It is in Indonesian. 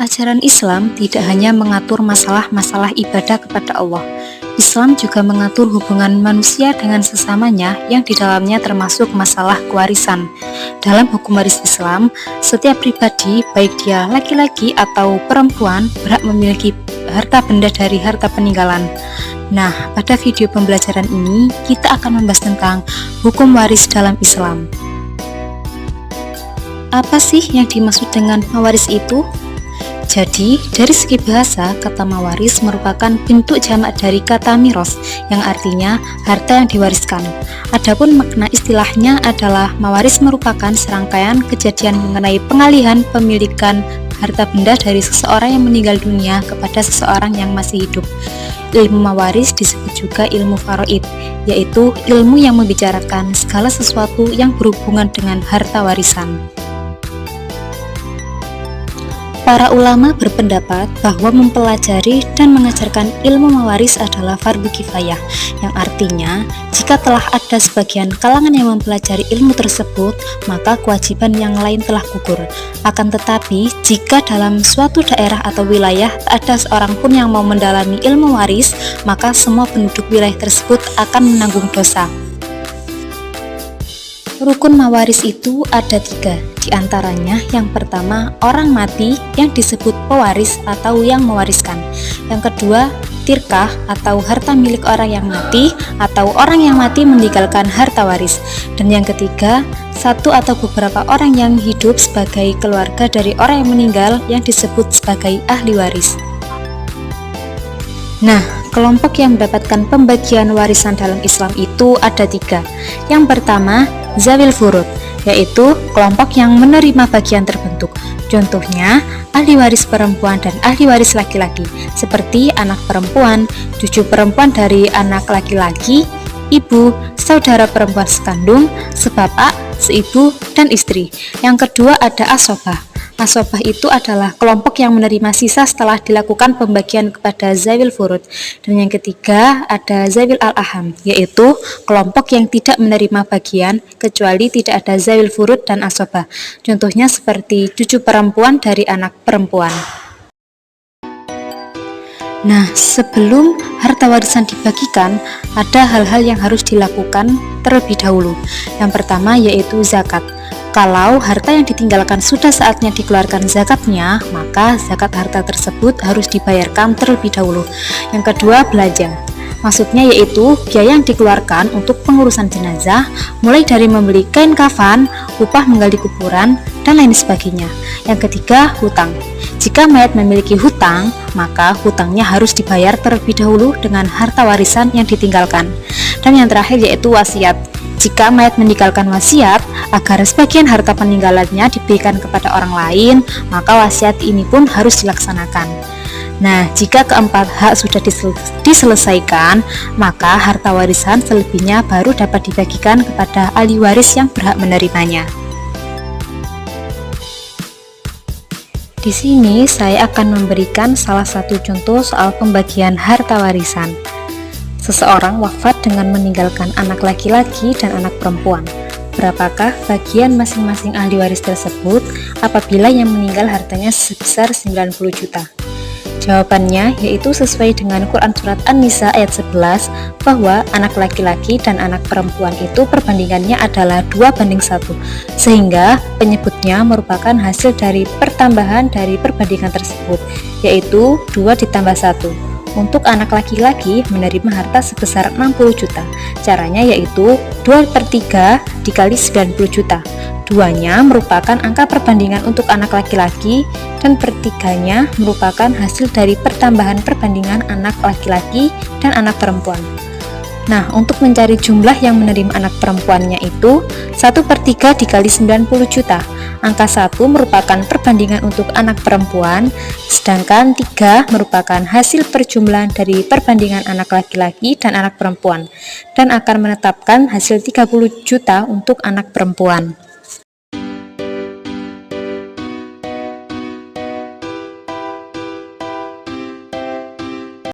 Ajaran Islam tidak hanya mengatur masalah-masalah ibadah kepada Allah. Islam juga mengatur hubungan manusia dengan sesamanya yang di dalamnya termasuk masalah kewarisan. Dalam hukum waris Islam, setiap pribadi, baik dia laki-laki atau perempuan, berhak memiliki harta benda dari harta peninggalan. Nah, pada video pembelajaran ini, kita akan membahas tentang hukum waris dalam Islam. Apa sih yang dimaksud dengan mawaris itu? Jadi, dari segi bahasa, kata mawaris merupakan bentuk jamak dari kata miros, yang artinya harta yang diwariskan. Adapun makna istilahnya adalah mawaris merupakan serangkaian kejadian mengenai pengalihan pemilikan harta benda dari seseorang yang meninggal dunia kepada seseorang yang masih hidup. Ilmu mawaris disebut juga ilmu faraid, yaitu ilmu yang membicarakan segala sesuatu yang berhubungan dengan harta warisan. Para ulama berpendapat bahwa mempelajari dan mengajarkan ilmu mawaris adalah fardu kifayah, yang artinya jika telah ada sebagian kalangan yang mempelajari ilmu tersebut, maka kewajiban yang lain telah gugur. Akan tetapi, jika dalam suatu daerah atau wilayah tak ada seorang pun yang mau mendalami ilmu waris, maka semua penduduk wilayah tersebut akan menanggung dosa. Rukun mawaris itu ada 3, diantaranya yang pertama orang mati yang disebut pewaris atau yang mewariskan. Yang kedua tirkah atau harta milik orang yang mati atau orang yang mati meninggalkan harta waris. Dan yang ketiga satu atau beberapa orang yang hidup sebagai keluarga dari orang yang meninggal yang disebut sebagai ahli waris. Nah, kelompok yang mendapatkan pembagian warisan dalam Islam itu ada 3. Yang pertama, zawil furud, yaitu kelompok yang menerima bagian terbentuk. Contohnya, ahli waris perempuan dan ahli waris laki-laki, seperti anak perempuan, cucu perempuan dari anak laki-laki, ibu, saudara perempuan sekandung, sebapak, seibu, dan istri. Yang kedua ada asobah. Asobah itu adalah kelompok yang menerima sisa setelah dilakukan pembagian kepada zawil furud. Dan yang ketiga ada zawil al-aham, yaitu kelompok yang tidak menerima bagian kecuali tidak ada zawil furud dan asobah. Contohnya seperti cucu perempuan dari anak perempuan. Nah, sebelum harta warisan dibagikan, ada hal-hal yang harus dilakukan terlebih dahulu. Yang pertama yaitu zakat. Kalau harta yang ditinggalkan sudah saatnya dikeluarkan zakatnya, maka zakat harta tersebut harus dibayarkan terlebih dahulu. Yang kedua, belanja. Maksudnya yaitu biaya yang dikeluarkan untuk pengurusan jenazah, mulai dari membeli kain kafan, upah menggali kuburan, dan lain sebagainya. Yang ketiga, hutang. Jika mayat memiliki hutang, maka hutangnya harus dibayar terlebih dahulu dengan harta warisan yang ditinggalkan. Dan yang terakhir yaitu wasiat. Jika mayat meninggalkan wasiat agar sebagian harta peninggalannya diberikan kepada orang lain, maka wasiat ini pun harus dilaksanakan. Nah, jika keempat hak sudah diselesaikan, maka harta warisan selebihnya baru dapat dibagikan kepada ahli waris yang berhak menerimanya. Di sini saya akan memberikan salah satu contoh soal pembagian harta warisan. Seseorang wafat dengan meninggalkan anak laki-laki dan anak perempuan. Berapakah bagian masing-masing ahli waris tersebut apabila yang meninggal hartanya sebesar 90 juta? Jawabannya yaitu sesuai dengan Quran Surat An-Nisa ayat 11 bahwa anak laki-laki dan anak perempuan itu perbandingannya adalah 2:1, sehingga penyebutnya merupakan hasil dari pertambahan dari perbandingan tersebut, yaitu 2 ditambah 1. Untuk anak laki-laki menerima harta sebesar 60 juta. Caranya yaitu 2/3 dikali 90 juta. Duanya merupakan angka perbandingan untuk anak laki-laki dan pertiganya merupakan hasil dari pertambahan perbandingan anak laki-laki dan anak perempuan. Nah, untuk mencari jumlah yang menerima anak perempuannya itu 1/3 dikali 90 juta. Angka 1 merupakan perbandingan untuk anak perempuan, sedangkan 3 merupakan hasil perjumlahan dari perbandingan anak laki-laki dan anak perempuan, dan akan menetapkan hasil 30 juta untuk anak perempuan.